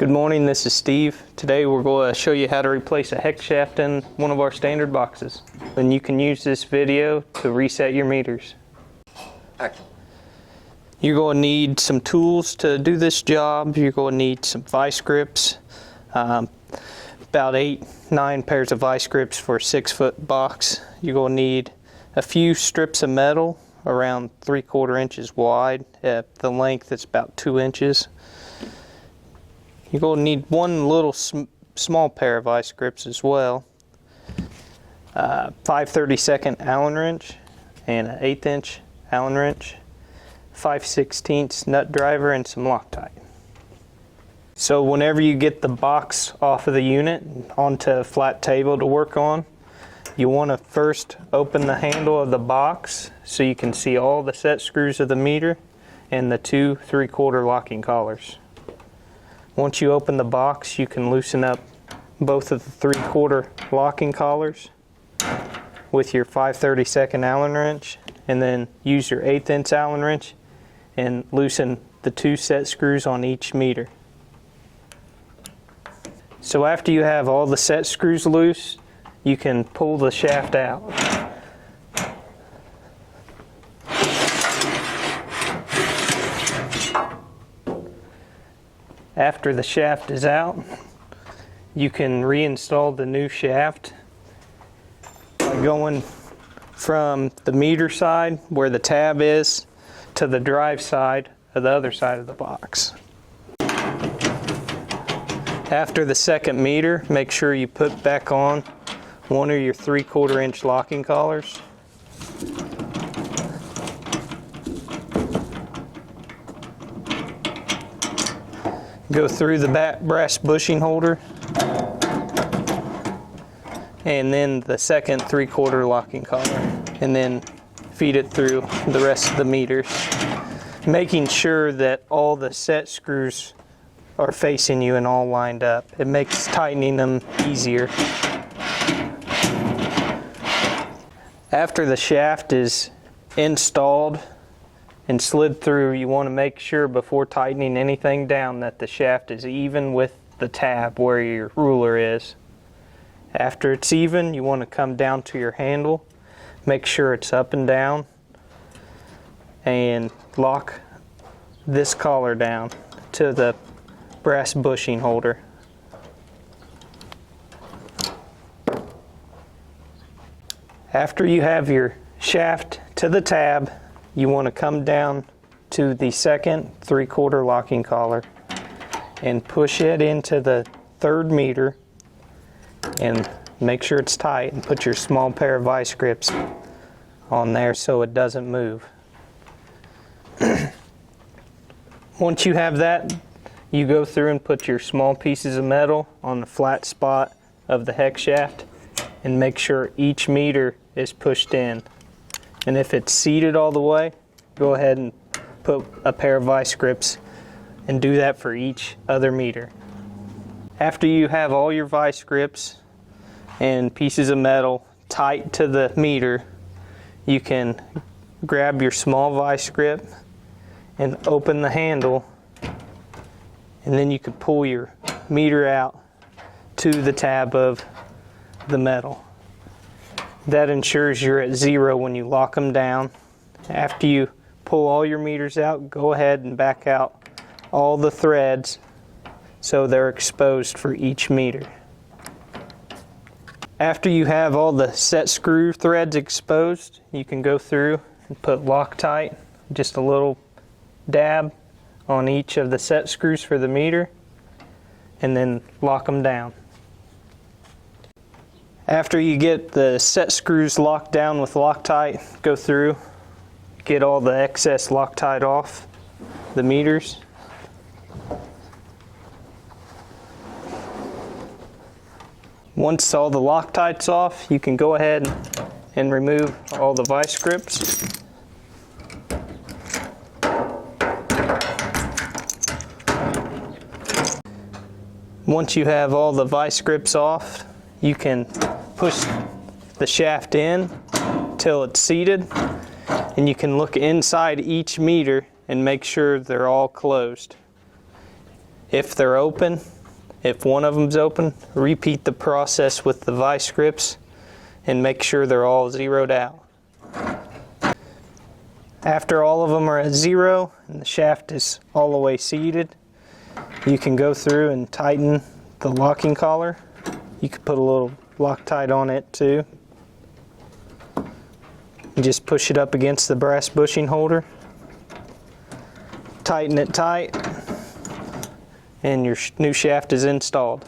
Good morning, this is Steve. Today we're going to show you how to replace a hex shaft in one of our standard boxes. And you can use this video to reset your meters. Action. You're going to need some tools to do this job. You're going to need some vice grips, about 8-9 pairs of vice grips for a 6-foot box. You're going to need a few strips of metal around 3/4 inches wide. At the length it's about 2 inches. You're going to need one little small pair of vice grips as well, 5/32 Allen wrench and an 1/8 inch Allen wrench, 5/16 nut driver, and some Loctite. So whenever you get the box off of the unit onto a flat table to work on, you want to first open the handle of the box so you can see all the set screws of the meter and the 2 3/4 locking collars. Once you open the box, you can loosen up both of the 3/4 locking collars with your 5/32 Allen wrench, and then use your 1/8 inch Allen wrench and loosen the 2 set screws on each meter. So after you have all the set screws loose, you can pull the shaft out. After the shaft is out, you can reinstall the new shaft by going from the meter side where the tab is to the drive side of the other side of the box. After the second meter, make sure you put back on one of your 3/4 inch locking collars. Go through the brass bushing holder and then the second 3/4 locking collar, and then feed it through the rest of the meters, making sure that all the set screws are facing you and all lined up. It makes tightening them easier. After the shaft is installed and slid through, you want to make sure before tightening anything down that the shaft is even with the tab where your ruler is. After it's even, you want to come down to your handle, make sure it's up and down, and lock this collar down to the brass bushing holder. After you have your shaft to the tab, you want to come down to the second 3/4 locking collar and push it into the 3rd meter and make sure it's tight, and put your small pair of vice grips on there so it doesn't move. Once you have that, you go through and put your small pieces of metal on the flat spot of the hex shaft and make sure each meter is pushed in. And if it's seated all the way, go ahead and put a pair of vice grips and do that for each other meter. After you have all your vice grips and pieces of metal tight to the meter, you can grab your small vice grip and open the handle, and then you can pull your meter out to the tab of the metal. That ensures you're at 0 when you lock them down. After you pull all your meters out, go ahead and back out all the threads so they're exposed for each meter. After you have all the set screw threads exposed, you can go through and put Loctite, just a little dab on each of the set screws for the meter, and then lock them down. After you get the set screws locked down with Loctite, go through, get all the excess Loctite off the meters. Once all the Loctite's off, you can go ahead and remove all the vice grips. Once you have all the vice grips off, you can push the shaft in till it's seated, and you can look inside each meter and make sure they're all closed. If they're open, if one of them's open, repeat the process with the vice grips and make sure they're all zeroed out. After all of them are at zero and the shaft is all the way seated, you can go through and tighten the locking collar. You could put a little Loctite on it too. You just push it up against the brass bushing holder, tighten it tight, and your new shaft is installed.